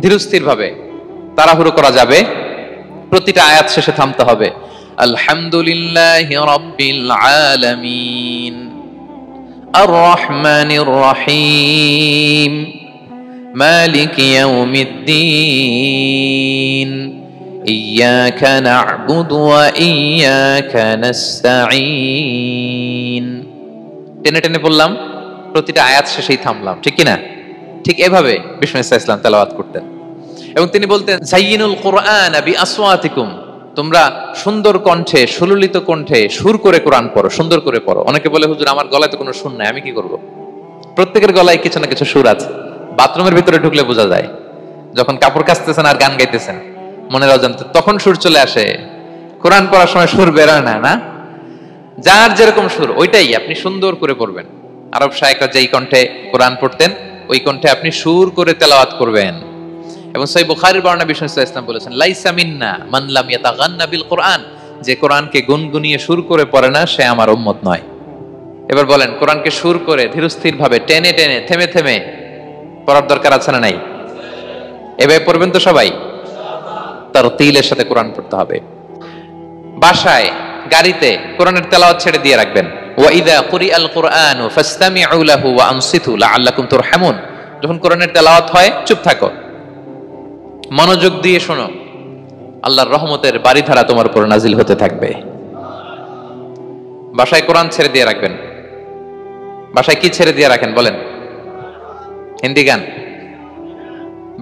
ধীরস্থির ভাবে, তাড়াহুড়ো করা যাবে, প্রতিটা আয়াত শেষে থামতে হবে। আলহামদুলিল্লাহি রাব্বিল আলামিন আর রহমানির রহিম মালিক ইয়াউমিদ্দিন ইয়্যাকা না'বুদু ওয়া ইয়্যাকা নাস্তাঈন। টেনে টেনে বললাম, প্রতিটা আয়াত শেষেই থামলাম, ঠিক কি না? ঠিক এভাবে বিষ্ণু সাল্লাল্লাহু আলাইহি ওয়াসাল্লাম তেলাওয়াত করতেন। এবং তিনি বলতেন যায়িনুল কোরআন বিআসওয়াতিকুম, তোমরা সুন্দর কণ্ঠে, সুললিত কণ্ঠে সুর করে কোরআন পড়ো, সুন্দর করে পড়ো। অনেকে বলে হুজুর আমার গলায় তো কোনো সুর নাই, আমি কি করব? প্রত্যেকের গলায় কিছু না কিছু সুর আছে। বাথরুমের ভিতরে ঢুকলে বোঝা যায়, যখন কাপড় কাচতেছেন আর গান গাইতেছেন মনের অজান্তে, তখন সুর চলে আসে। কোরআন পড়ার সময় সুর বেরোয় না, না? যার যেরকম সুর ওইটাই আপনি সুন্দর করে পড়বেন। আরব শায়েখরা যেই কণ্ঠে কোরআন পড়তেন ওই কণ্ঠে আপনি সুর করে তেলাওয়াত করবেন। এবং সহিহ বুখারীর বর্ণনা বিষ্ণু সাল্লাল্লাহু আলাইহি ওয়াসাল্লাম বলেছেন লাইসা মিন্না মান লাম ইয়াতাগান্না বিল কোরআন, যে কোরআনকে গুনগুনিয়ে সুর করে পড়ে না সে আমার উম্মত নয়। এবার বলেন, কোরআনকে সুর করে ধীরস্থির ভাবে টেনে টেনে থেমে থেমে পড়ার দরকার আছে না নাই? এভাবে পড়বেন তো সবাই? তারতিলের সাথে কোরআন পড়তে হবে। বাসায়, গাড়িতে কোরআনের তেলাওয়াত ছেড়ে দিয়ে রাখবেন। ওয়া ইযা কুরিআল কুরআনু ফাসতামিউ লাহু ওয়া আনসিতু লাআল্লাকুম তুরহামুন, যখন কোরআনের তেলাওয়াত হয় চুপ থাকো, মনোযোগ দিয়ে শোনো, আল্লাহর রহমতের বারিধারা তোমার উপর নাজিল হতে থাকবে। বাসায় কোরআন ছেড়ে দিয়ে রাখবেন। বাসায় কি ছেড়ে দিয়ে রাখেন বলেন? হিন্দি গান,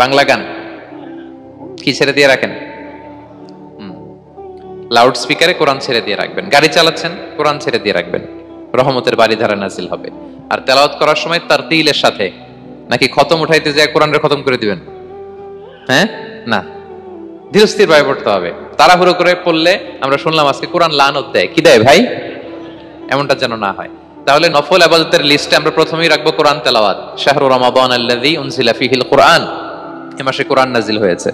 বাংলা গান, কি ছেড়ে দিয়ে রাখেন? লাউড স্পিকারে কোরআন ছেড়ে দিয়ে রাখবেন। গাড়ি চালাচ্ছেন, কোরআন ছেড়ে দিয়ে রাখবেন, রহমতের বারিধারা নাজিল হবে। আর তেলাওয়াত করার সময় তারতিলের সাথে, নাকি খতম উঠাইতে যায় কোরআনের খতম করে দিবেন? হ্যাঁ, না, ধীরস্থির ভাবে পড়তে হবে। তাড়াহুড়ো করে পড়লে আমরা শুনলাম আজকে কোরআন লানত দেয়, কি দেয় ভাই? এমনটা যেন না হয়। তাহলে নফল ইবাদতের লিস্টে আমরা প্রথমেই রাখবো কোরআন তেলাওয়াত। শাহরু রমাদান আল্লাযী উনজিলা ফীহিল কুরআন, এই মাসে কোরআন নাজিল হয়েছে।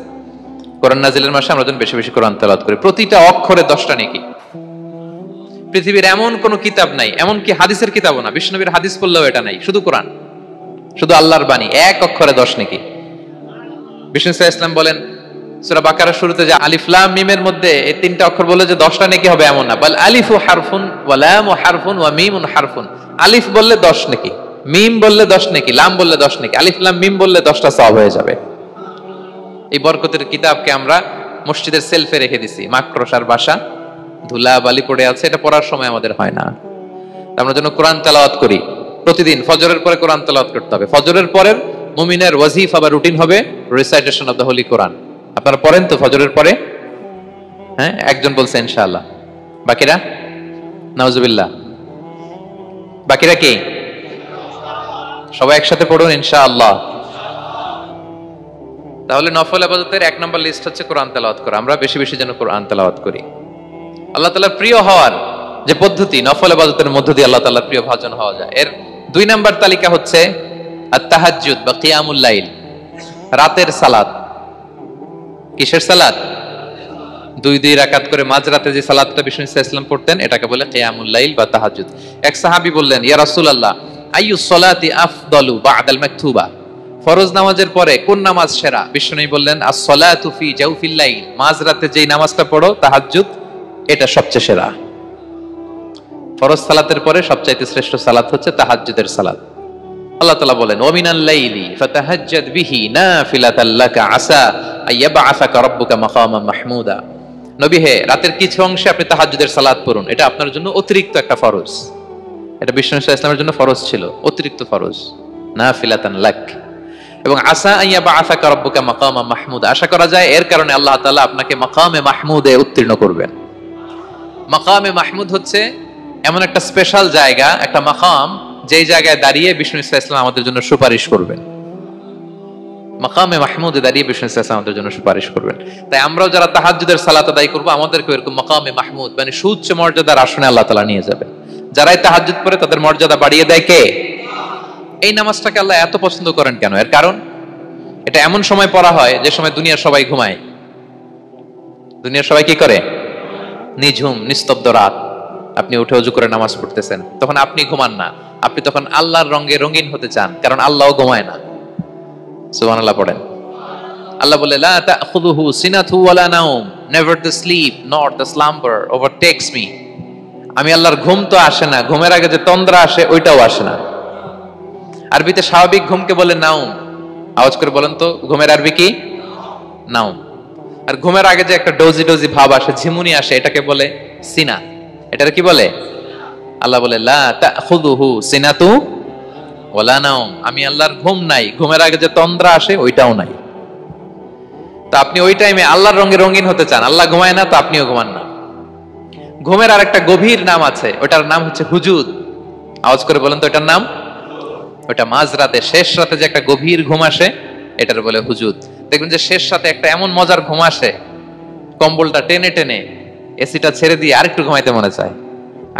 কোরআন নাজিলের মাসে আমরা যেন বেশি বেশি কোরআন তেলাওয়াত করি। প্রতিটা অক্ষরে 10টা নেকি। পৃথিবীর এমন কোন কিতাব নাই, এমন কি হাদিসের কিতাবও না, বিষ্ণুনবীর হাদিস পড়লেও এটা নাই, শুধু কোরআন, শুধু আল্লাহর বাণী, এক অক্ষরে 10 নেকি। বিষ্ণু সাল্লাল্লাহু আলাইহি ওয়াসাল্লাম বলেন সূরা বাকারার শুরুতে যে আলিফ লাম মিমের মধ্যে এই 3টা অক্ষর বলে যে 10টা নেকি হবে এমন না, বল আলিফু হারফুন ওয়া লামু হারফুন ওয়া মিমুন হারফুন। আলিফ বললে 10 নেকি, মিম বললে 10 নেকি, লাম বললে 10 নেকি, আলিফ লাম মিম বললে 10টা সওয়াব হয়ে যাবে। এই বরকতের কিতাবকে আমরা মসজিদের সেলফে রেখে দিছি, মাকড়সার বাসা, ধুলা বালি পড়ে আছে, এটা পড়ার সময় আমাদের হয় না। আমরা যেন কোরআন তেলাওয়াত করি প্রতিদিন। ফজরের পরে কোরআন তেলাওয়াত করতে হবে। ফজরের পরের মুমিনের ওয়াজিফা বা রুটিন হবে রিসাইটেশন অফ দ্য হোলি কোরআন। আপনারা পড়েন তো ফজরের পরে? হ্যাঁ, একজন বলছে ইনশাআল্লাহ, বাকিরা নাউজুবিল্লাহ, বাকিরা কি? সবাই একসাথে পড়ুন ইনশাআল্লাহ। তাহলে নফল ইবাদতের 1 নম্বর লিস্ট হচ্ছে কোরআন তেলাওয়াত করা। আমরা বেশি বেশি যেন কোরআন তেলাওয়াত করি। আল্লাহ তাআলার প্রিয় হওয়ার যে পদ্ধতি, নফল ইবাদতের মধ্য দিয়ে আল্লাহ তাআলার প্রিয় ভাজন হওয়া যায়। এর 2 নম্বর তালিকা হচ্ছে আত-তাহাজ্জুদ বা কিয়ামুল লাইল, রাতের সালাত। কিসের সালাত? 2 রাকাত করে মাঝরাতে যে সালাতটা বিষ্ণু সাল্লাল্লাহু আলাইহি ওয়াসাল্লাম পড়তেন এটাকে বলে কিয়ামুল লাইল বা তাহাজ্জুদ। এক সাহাবী বললেন, ইয়া রাসূলুল্লাহ, আইয়ুস সালাতি আফদালু বা'দাল মাকতুবা, ফরজ নামাজের পরে কোন নামাজ সেরা? বিষ্ণু বললেন, আস-সালাতু ফি জাওফিল লাইল, মাঝরাতে যেই নামাজটা পড়ো তাহাজ্জুদ, এটা সবচেয়ে সেরা। ফরজ সালাতের পরে সবচাইতে শ্রেষ্ঠ সালাত হচ্ছে তাহাজ্জুদের সালাত। আল্লাহ তাআলা বলেন, ওয়া মিনাল লাইলি ফাতাহাজ্জাদ বিহি নাফিলাতাল লাকা আসা আইয়াবআসাকা রাব্বুকা মাকামান মাহমুদা। নবী হে, রাতের কিছু অংশে আপনি তাহাজ্জুদের সালাত পড়ুন, এটা আপনার জন্য অতিরিক্ত একটা ফরজ। এটা বিষ্ণু সাল্লাল্লাহু আলাইহি ওয়াসাল্লামের জন্য ফরজ ছিল, অতিরিক্ত ফরজ, নাফিলাতান লাক। এবং আসা আইয়াবআসাকা রাব্বুকা মাকামান মাহমুদা, আশা করা যায় এর কারণে আল্লাহ তাআলা আপনাকে মাকামে মাহমুদে উত্তীর্ণ করবেন। মাকামে মাহমুদ হচ্ছে এমন একটা স্পেশাল জায়গা, একটা মাকাম, যেই জায়গায় দাঁড়িয়ে বিষ্ণু সাল্লাল্লাহু আলাইহি ওয়াসাল্লাম আমাদের জন্য সুপারিশ করবেন। মাকামে মাহমুদে দাঁড়িয়ে বিষ্ণু সাল্লাল্লাহু আলাইহি ওয়াসাল্লাম আমাদের জন্য সুপারিশ করবেন। তাই আমরাও যারা তাহাজ্জুদের সালাত আদায় করব, আমাদেরকে এরকম মাকামে মাহমুদ মানে সুউচ্চ মর্যাদার আসনে আল্লাহ তাআলা নিয়ে যাবেন। যারাই তাহাজ্জুদ পড়ে তাদের মর্যাদা বাড়িয়ে দেয় কে? এই নামাজটাকে আল্লাহ এত পছন্দ করেন কেন? এর কারণ, এটা এমন সময় পড়া হয় যে সময় দুনিয়ার সবাই ঘুমায়। দুনিয়ার সবাই কি করে? নিঝুম নিস্তব্ধ রাত, আপনি উঠে ওযু করে নামাজ পড়তেছেন, তখন আপনি ঘুমান না, আপনি তখন আল্লাহর রঙে রঙিন হতে চান, কারণ আল্লাহও ঘুমায় না। সুবহানাল্লাহ পড়েন। আল্লাহ বলে, লা তাখুযুহু সিনাতু ওয়ালা নাওম, never the sleep nor the slumber overtakes me. আমি আল্লাহর ঘুম তো আসে না, ঘুমের আগে যে তন্দ্রা আসে ওইটাও আসে না। আরবিতে স্বাভাবিক ঘুমকে বলে নাওম। আওয়াজ করে বলেন তো, ঘুমের আরবি কি? নাওম। আর ঘুমের আগে যে একটা ডোজি ডোজি ভাব আসে, ঝিমুনি আসে, এটাকে বলে সিনা। এটার কি বলে? আল্লাহ বলে, লা তাখুযুহু সিনাতু ওয়ালা নাওম, আমি আল্লাহর ঘুম নাই, ঘুমের আগে যে তন্দ্রা আসে ওইটাও নাই। তো আপনি ওই টাইমে আল্লাহর রঙে রঙিন হতে চান, আল্লাহ ঘুমায় না তো আপনিও ঘুমান না। ঘুমের আর একটা গভীর নাম আছে, ওটার নাম হচ্ছে হুজুদ। আওয়াজ করে বলেন তো এটার নাম? ওটা মাঝরাতে, শেষ রাতে যে একটা গভীর ঘুম আসে, এটার বলে হুজুদ। দেখবেন যে শেষ রাতে একটা এমন মজার ঘুম আসে, কম্বলটা টেনে টেনে এসিটা ছেড়ে দিয়ে আরেকটু ঘুমাইতে মনে চায়,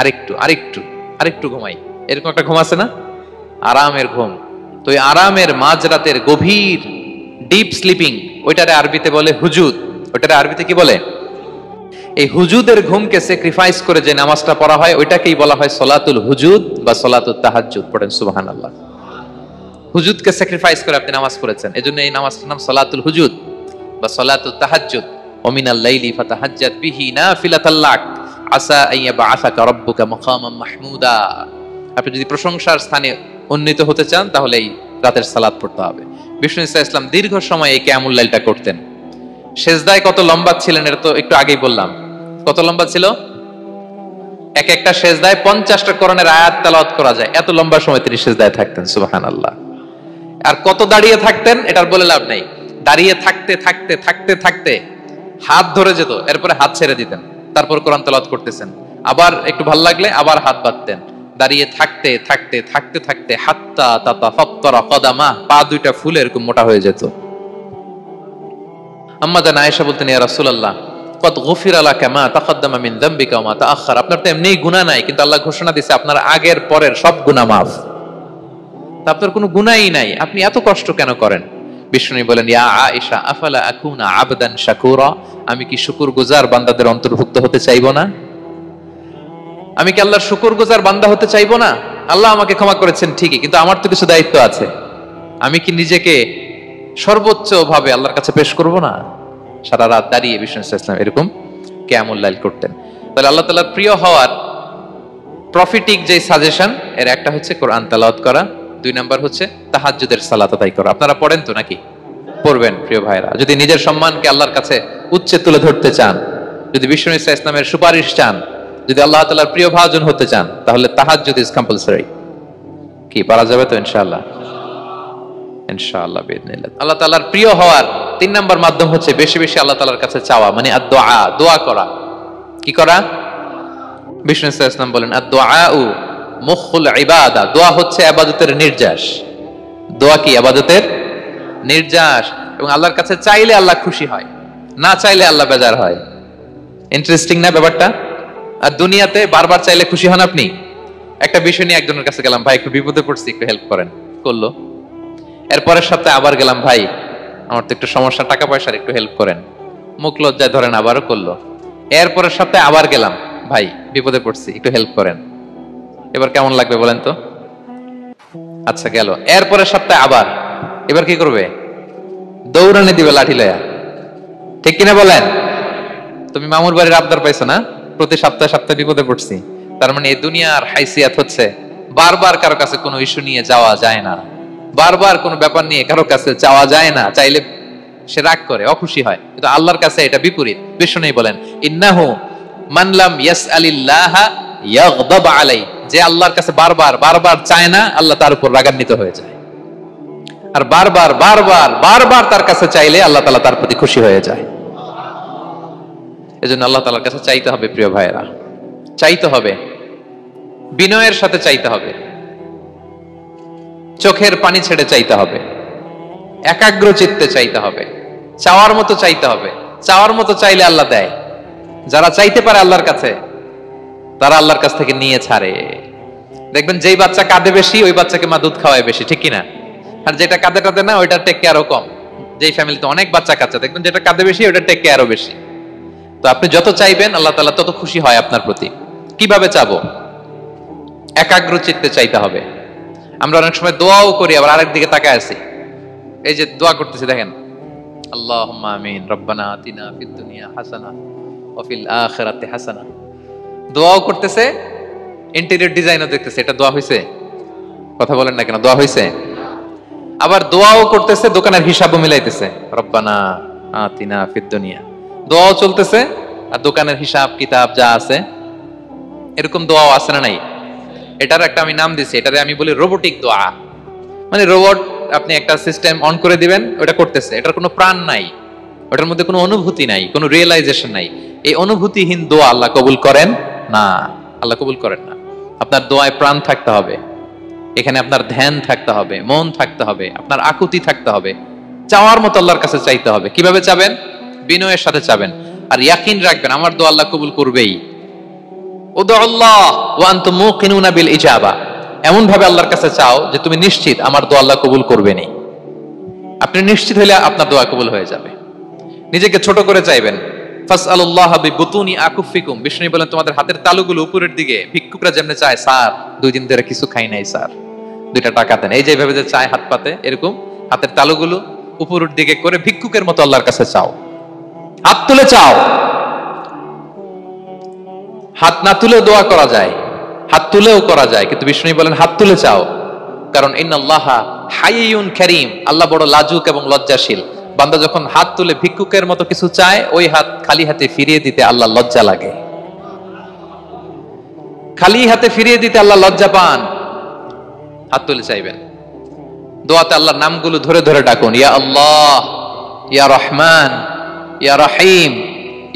আরেকটু আরেকটু আরেকটু ঘুমাই, এরকম একটা ঘুম আছে না? আরামের ঘুম। তো এই আরামের মাঝরাতের গভীর ডিপ স্লিপিং, ওইটারে আরবিতে বলে হুজুদ। ওইটারে আরবিতে কি বলে? এই হুজুদের ঘুমকে স্যাক্রিফাইস করে যে নামাজটা পড়া হয় ওইটাকেই বলা হয় সলাতুল হুজুদ বা সলাতুত তাহাজ্জুদ। পড়েন সুবহানাল্লাহ। হুজুদকে স্যাক্রিফাইস করে আপনি নামাজ পড়েছেন, এজন্য এই নামাজটার নাম সলাতুল হুজুদ বা সলাতুত তাহাজ্জুদ। ওয়া মিনাল লাইলি ফাতাহাজ্জাদ বিহি নাফিলাতাল লাক আসা আইয়াবআসাকা রাব্বুকা মাকামান মাহমুদা। আপনি যদি প্রশংসার স্থানে উন্নীত হতে চান তাহলে এই রাতের সালাত পড়তে হবে। বিষ্ণু সাল্লাল্লাহু আলাইহি ওয়াসাল্লাম দীর্ঘ সময় এই কিয়ামুল লাইলটা করতেন। সেজদায় কত লম্বা ছিলেন এটা তো একটু আগেই বললাম। কত লম্বা ছিল? এক একটা সেজদায় 50টা কোরআনের আয়াত তেলাওয়াত করা যায়, এত লম্বা সময় তিনি সেজদায় থাকতেন। সুবহানাল্লাহ। আর কত দাঁড়িয়ে থাকতেন এটার বলে লাভ নেই। দাঁড়িয়ে থাকতে থাকতে থাকতে থাকতে হাত ধরে যেত, এরপরে হাত ছেড়ে দিতেন, তারপর কোরআন তেলাওয়াত করতেছেন। আবার একটু ভালো লাগলে আবার হাত বাঁধতেন। দাঁড়িয়ে থাকতে থাকতে থাকতে থাকতে হাত্তা তাতাফাত্তারা কদামা, পা দুইটা ফুলে এরকম মোটা হয়ে যেত। আম্মা জান আয়েশা বলতেন, ইয়া রাসূলুল্লাহ কদ গুফিরা লাকা মা তাকদ্দামা মিন যামবিকা ওয়া মা তাআখার। আপনার তো এমনিই গুনাহ নাই, কিন্তু আল্লাহ ঘোষণা দিয়েছে আপনার আগের পরের সব গুনাহ মাফ। তা আপনার কোনো গুনাহই নাই, আপনি এত কষ্ট কেন করেন? বিষ্ণু বলেন, ইয়া আয়েশা আফালা আকুনা আবদান শাকুরা, আমি কি শুকরগুজার বান্দাদের অন্তর্ভুক্ত হতে চাইবো না? আমি কি আল্লাহর শুকরগুজার বান্দা হতে চাইবো না? আল্লাহ আমাকে ক্ষমা করেছেন ঠিকই, কিন্তু আমার তো কিছু দায়িত্ব আছে। আমি কি নিজেকে সর্বোচ্চ ভাবে আল্লাহর কাছে পেশ করব না? সারা রাত দাঁড়িয়ে বিষ্ণু সাল্লাল্লাহু আলাইহি ওয়াসাল্লাম এরকম কিয়ামুল লাইল করতেন। তাহলে আল্লাহ তাআলার প্রিয় হওয়ার প্রফিটিক যে সাজেশন, এর একটা হচ্ছে কোরআন তেলাওয়াত করা, 2 নাম্বার হচ্ছে তাহাজ্জুদের সালাত আদায় করা। আপনারা পড়েন তো নাকি? পড়বেন প্রিয় ভাইরা। যদি নিজের সম্মানকে আল্লাহর কাছে উচ্চে তুলে ধরতে চান, যদি বিষ্ণু সাল্লাল্লাহু আলাইহি ওয়াসাল্লামের সুপারিশ চান, যদি আল্লাহ তাআলার প্রিয় ভাজন হতে চান, তাহলে তাহাজ্জুদ ইজ কম্পালসরি। কি পারা যাবে তো ইনশাআল্লাহ? ইনশাআল্লাহ বিইذنিল্লাহ। আল্লাহ তাআলার প্রিয় হওয়ার 3 নাম্বার মাধ্যম হচ্ছে বেশি বেশি আল্লাহ তাআলার কাছে চাওয়া, মানে আদ-দুআ, দোয়া করা। কি করা? বিষ্ণু সাল্লাল্লাহু আলাইহি ওয়াসাল্লাম বলেন, আদ-দুআউ মুখুল ইবাদা, দোয়া হচ্ছে ইবাদতের নির্যাস। দোয়া কি? ইবাদতের নির্যাস। এবং আল্লাহর কাছে চাইলে আল্লাহ খুশি হয়, না চাইলে আল্লাহ বেজার হয়। ইন্টারেস্টিং না ব্যাপারটা? আর দুনিয়াতে বারবার চাইলে খুশি হন আপনি? একটা বিষয় নিয়ে একজনের কাছে গেলাম, ভাই একটু বিপদে পড়ছি, একটু হেল্প করেন, করলো। এরপরের সপ্তাহে আবার গেলাম, ভাই আমার তো একটু সমস্যা, টাকা পয়সার, একটু হেল্প করেন, মুখ লজ্জায় ধরেন, আবারও করলো। এরপরের সপ্তাহে আবার গেলাম, ভাই বিপদে পড়ছি, একটু হেল্প করেন। এবার কেমন লাগবে বলেন তো? আচ্ছা গেল। এরপরের সপ্তাহে আবার, এবার কি করবে? দৌড়ানি দিবে লাঠি লয়া, ঠিক কিনা বলেন? তুমি মামুর বাড়ির আবদার পাইছো না, প্রতি সপ্তাহে সপ্তাহে বিপদে পড়ছি। তার মানে এই দুনিয়ার হাইসিয়াত হচ্ছে বারবার কারো কাছে কোনো ইস্যু নিয়ে যাওয়া যায় না, বারবার কোনো ব্যাপার নিয়ে কারো কাছে চাওয়া যায় না। চাইলে সে রাগ করে, অখুশি হয়, কিন্তু আল্লাহর কাছে এটা বিপরীত। বিষ্ণু বলেন, ইন্নাহু মান লাম ইয়াসআলিল্লাহা ইয়াগদাব আলাইহি, যে আল্লাহর কাছে বারবার বারবার চায় না, আল্লাহ তার উপর রাগান্বিত হয়ে যায়। আর বারবার বারবার বারবার তার কাছে চাইলে আল্লাহ তাআলা তার প্রতি খুশি হয়ে যায়। এজন্য আল্লাহ তাআলার কাছে চাইতে হবে প্রিয় ভাইয়েরা, চাইতে হবে, বিনয়ের সাথে চাইতে হবে, চোখের পানি ছেড়ে চাইতে হবে, একাগ্র চিত্তে চাইতে হবে, চাওয়ার মতো চাইতে হবে। চাওয়ার মতো চাইলে আল্লাহ দেয়। যারা চাইতে পারে আল্লাহর কাছে, তারা আল্লাহর কাছ থেকে নিয়ে ছাড়ে। দেখবেন যেই বাচ্চা কাঁদে বেশি, ওই বাচ্চাকে মা দুধ খাওয়ায় বেশি, ঠিক কিনা? আর যেটা কাঁদে টাদে না, ওইটা টেক কেয়ারও কম। যেই ফ্যামিলিতে অনেক বাচ্চা কাচ্চা, দেখবেন যেটা কাঁদে বেশি, ওইটা টেক কেয়ারও বেশি। তো আপনি যত চাইবেন আল্লাহ তাআলা তত খুশি হয় আপনার প্রতি। কিভাবে চাবো? একাগ্র চিত্তে চাইতে হবে। আমরা অনেক সময় দোয়াও করি, আবার আরেক দিকে তাকায় আছি। এই যে দোয়া করতেছি, দেখেন, আল্লাহুম্মা আমিন, রব্বানা আতিনা ফিদ দুনিয়া হাসানা ওয়া ফিল আখিরাতি হাসানা। দোয়াও করতেছে, ইন্টেরিয়র ডিজাইনও দেখতেছে। এটা দোয়া হইছে? কথা বলেন না কেন? দোয়া হইছে? আবার দোয়াও করতেছে, দোকানের হিসাবও মিলাইতেছে, রব্বানা আতিনা ফিদ দুনিয়া। দোয়াও চলতেছে, আর দোকানের হিসাব কিতাব যা আছে, এরকম দোয়াও আছে না নাই? এটার একটা আমি নাম দিছি, এটারে আমি বলি রোবোটিক দোয়া। মানে রোবট, আপনি একটা সিস্টেম অন করে দিবেন, ওটা করতেছে, এটার কোনো প্রাণ নাই, ওটার মধ্যে কোনো অনুভূতি নাই, কোনো রিয়েলাইজেশন নাই। এই অনুভূতিহীন দোয়া আল্লাহ কবুল করেন না, আল্লাহ কবুল করেন না। আপনার দোয়ায় প্রাণ থাকতে হবে, এখানে আপনার ধ্যান থাকতে হবে, মন থাকতে হবে, আপনার আকুতি থাকতে হবে, চাওয়ার মতো আল্লাহর কাছে চাইতে হবে। কিভাবে চাবেন? বিনয়ের সাথে চাবেন, আর ইয়াকিন রাখবেন আমার দোয়া আল্লাহ কবুল করবেই। উদুল্লাহ ওয়া আনতুম মুকিনুনা বিল ইজাবা, এমন ভাবে আল্লাহর কাছে চাও যে তুমি নিশ্চিত আমার দোয়া আল্লাহ কবুল করবেনই। আপনি নিশ্চিত হলে আপনার দোয়া কবুল হয়ে যাবে। নিজেকে ছোট করে চাইবেন। ফাসআলুল্লাহ বিবুতুনি আকুফিকুম, বিষ্ণু বলেন তোমাদের হাতের তালুগুলো উপরের দিকে। ভিক্ষুকরা যেমনে চায়, স্যার 2 দিন ধরে কিছু খাই নাই স্যার, 2টা টাকা দেন, এই যেভাবে যে চায় হাত পাতে, এরকম হাতের তালুগুলো উপরের দিকে করে ভিক্ষুকের মতো আল্লাহর কাছে চাও। হাত তুলে চাও। হাত না তুলেও দোয়া করা যায়, হাত তুলেও করা যায়, কিন্তু বিষ্ণু বলেন হাত তুলে চাও। কারণ ইন্নাল্লাহা হাইয়ুন কারীম, আল্লাহ বড় লাজুক এবং লজ্জাশীল। বান্দা যখন হাত তুলে ভিক্ষুকের মতো কিছু চায়, ওই হাত খালি হাতে ফিরিয়ে দিতে আল্লাহ লজ্জা লাগে। খালি হাতে ফিরিয়ে দিতে আল্লাহ লজ্জা পান। হাত তুলে চাইবেন। দোয়াতে আল্লাহর নামগুলো ধরে ধরে ডাকুন, ইয়া আল্লাহ, ইয়া রহমান, ইয়া রহিম,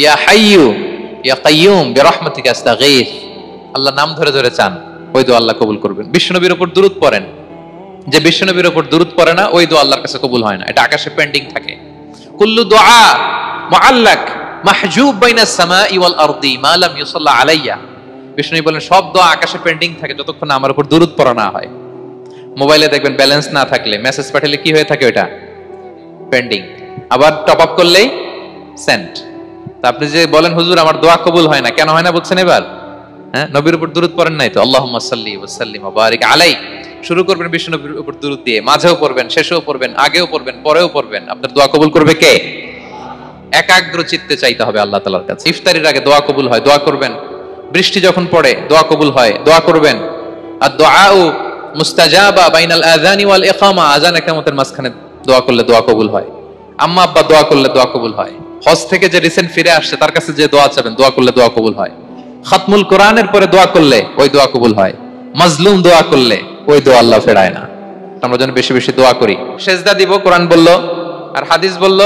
ইয়া হাইয়ু, ইয়া কাইয়ুম বিরহমাতিকা আস্তাগীথ। আল্লাহ নাম ধরে ধরে চান, ওই দোয়া আল্লাহ কবুল করবেন। বিশ্বনবীর উপর দুরূদ পড়েন। যে বিশ্বনবীর উপর দুরূদ পড়ে না, ওই দোয়া আল্লাহর কাছে কবুল হয় না, এটা আকাশে পেন্ডিং থাকে। কুল্লু দুআ মুআল্লাক মাহজুব বাইনাস সামাই ওয়াল আরদি মা লাম ইউসাল্লা আলাইয়া। বিষ্ণু বলেন সব দোয়া আকাশে পেন্ডিং থাকে যতক্ষণ আমার উপর দুরূদ পড়া না হয়। মোবাইলে দেখবেন ব্যালেন্স না থাকলে, মেসেজ পাঠালে কি হয়ে থাকে? ওটা পেন্ডিং। আবার টপ আপ করলেই সেন্ড। তা আপনি যে বলেন হুজুর আমার দোয়া কবুল হয় না, কেন হয় না বলছেন এবার? হ্যাঁ, নবীর উপর দুরূদ পড়েন নাই তো। আল্লাহুম্মা সাল্লি ওয়া সাল্লিম ওয়া বারিক আলাইহি। শুরু করবেন বিশ্ব নবীর উপর দুরূদ দিয়ে, মাঝেও পড়বেন, শেষেও পড়বেন, আগেও পড়বেন, পরেও পড়বেন। আপনার দোয়া কবুল করবে কে? একাগ্র চিত্তে চাইতে হবে আল্লাহ তাআলার কাছে। ইফতারির আগে দোয়া কবুল হয়, দোয়া করবেন। বৃষ্টি যখন পড়ে দোয়া কবুল হয়, দোয়া করবেন। আর দুআউ মুস্তাজাবা বাইনাল আযানি ওয়াল ইকামা, আযান ইকামতের মাঝখানে দোয়া করলে দোয়া কবুল হয়। আম্মা আব্বা দোয়া করলে দোয়া কবুল হয়। হজ থেকে যে রিসেন্ট ফিরে আসছে তার কাছে যে দোয়া চাবেন, দোয়া করলে দোয়া কবুল হয়। খাতমুল কোরআনের পরে দোয়া করলে ওই দোয়া কবুল হয়। মাজলুম দোয়া করলে ওই দোয়া আল্লাহ ফেরায় না। আমরা যেন বেশি বেশি দোয়া করি। সেজদা দিব, কোরআন বলল আর হাদিস বলল।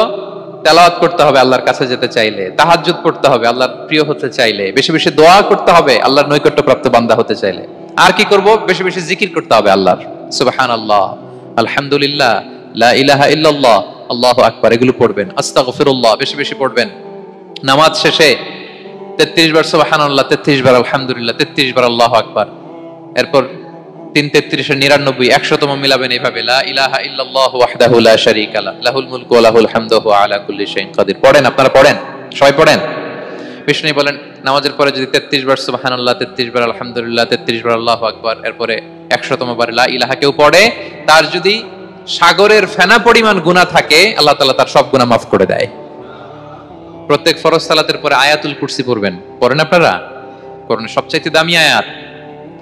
তেলাওয়াত করতে হবে আল্লাহর কাছে যেতে চাইলে, তাহাজ্জুদ পড়তে হবে আল্লাহর প্রিয় হতে চাইলে, বেশি বেশি দোয়া করতে হবে আল্লাহর নৈকট্যপ্রাপ্ত বান্দা হতে চাইলে। আর কি করব? বেশি বেশি জিকির করতে হবে আল্লাহর। সুবহানাল্লাহ, আলহামদুলিল্লাহ, লা ইলাহা ইল্লাল্লাহ, আল্লাহু আকবার এগুলো পড়বেন, আস্তাগফিরুল্লাহ বেশি বেশি পড়বেন। নামাজ শেষে 33 বার সুবহানাল্লাহ, 33 বার আলহামদুলিল্লাহ, 33 বার আল্লাহু আকবার, এরপর 3 33 99 100তম মিলাবেন এইভাবে, লা ইলাহা ইল্লাল্লাহু ওয়াহদাহু লা শারীকা লাহু লাহুল মুলকু ওয়া লাহুল হামদু ওয়া আলা কুল্লি শাইইন কাদির। পড়েন, আপনারা পড়েন, সবাই পড়েন। বিষ্ণু বলেন নামাজের পরে যদি 33 বার সুবহানাল্লাহ, 33 বার আলহামদুলিল্লাহ, 33 বার আল্লাহু আকবার, এরপরে 100তম বার লা ইলাহা কেউ পড়ে, তার যদি সাগরের ফেনা পরিমাণ গুনাহ থাকে আল্লাহ তাআলা তার সব গুনাহ মাফ করে দেয়। প্রত্যেক ফরজ সালাতের পরে আয়াতুল কুরসি পড়বেন, পড়েন আপনারা? কোরআনের সবচেয়ে দামি আয়াত।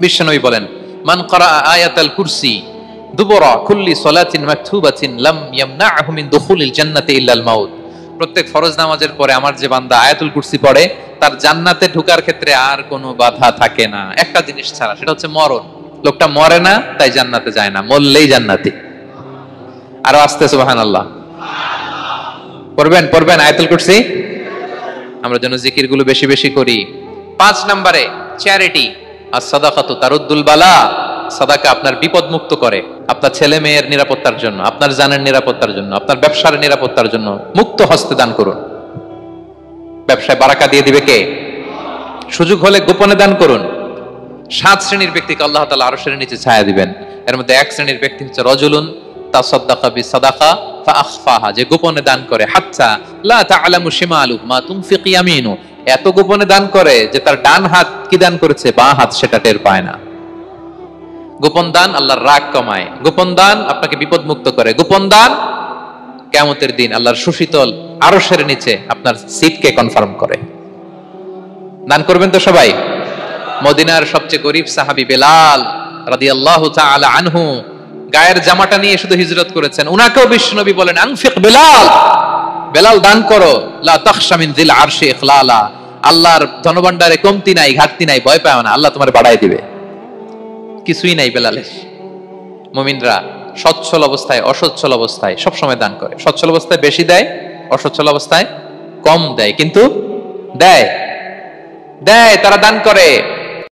বিশ্বনবী বলেন মান ক্বারা আয়াতাল কুরসি দুবরা কুল্লি সালাতিন মাকতুবাতিন লাম ইয়ামনাহু মিন দুখুলিল জান্নাতি ইল্লাল মাউত। প্রত্যেক ফরজ নামাজের পরে আমার যে বান্দা আয়াতুল কুরসি পড়ে তার জান্নাতে ঢোকার ক্ষেত্রে আর কোনো বাধা থাকে না, একটা জিনিস ছাড়া, সেটা হচ্ছে মরণ। লোকটা মরে না তাই জান্নাতে যায় না, মরলেই জান্নাতি। আরো আস্তে সুবহানাল্লাহ পড়বেন, পড়বেন আয়াতুল কুরসি। আমরা যেন জিকিরগুলো বেশি বেশি করি। 5 নম্বরে চ্যারিটি, as-সাদাকাতু তারুদ্দুল বালা। সাদাকা আপনার বিপদ মুক্ত করে, আপনার ছেলে মেয়ের নিরাপত্তার জন্য, আপনার জানের নিরাপত্তার জন্য, আপনার ব্যবসার নিরাপত্তার জন্য মুক্ত হস্তে দান করুন। ব্যবসায় বারাকা দিয়ে দিবে কে? সুযোগ হলে গোপনে দান করুন। 7 শ্রেণীর ব্যক্তিকে আল্লাহ তাআলা আরশের নিচে ছায়া দিবেন। এর মধ্যে 1 শ্রেণীর ব্যক্তি হচ্ছে রজুলুন তাসাদ্দাকা বিসাদাকা ফাআখফাহা, যে গোপনে দান করে, হাত্তা লা তা'লামু শিমালুহু মা তুনফিকু ইয়ামিনু, এত গোপনে দান করে যে তার ডান হাত কি দান করেছে বাঁ হাত সেটা টের পায় না। গোপন দান আল্লাহর রাগ কমায়, গোপন দান আপনাকে বিপদ মুক্ত করে, গোপন দান কিয়ামতের দিন আল্লাহর সুশীতল আরশের নিচে আপনার সিটকে কনফার্ম করে। দান করবেন তো সবাই। মদিনার সবচেয়ে গরীব সাহাবী বেলাল রাদিয়াল্লাহু তাআলা আনহু গায়ের জামাটা নিয়ে শুধু হিজরত করেছেন, উনাকেও বিশ্বনবী বলেন আনফিক বেলাল, বেলাল দান করো, লা তাখশা মিন যিল আরশি ইখলালা, আল্লাহর ধনভাণ্ডারে কমতি নাই, ঘাটতি নাই, ভয় পাও না, আল্লাহ তোমার বাড়ায় দিবে। কিছুই নাই বেলালের। মুমিনরা সচ্ছল অবস্থায় অসচ্ছল অবস্থায় সব সময় দান করে। সচ্ছল অবস্থায় বেশি দেয়, অসচ্ছল অবস্থায় কম দেয়, কিন্তু দেয়, তারা দান করে।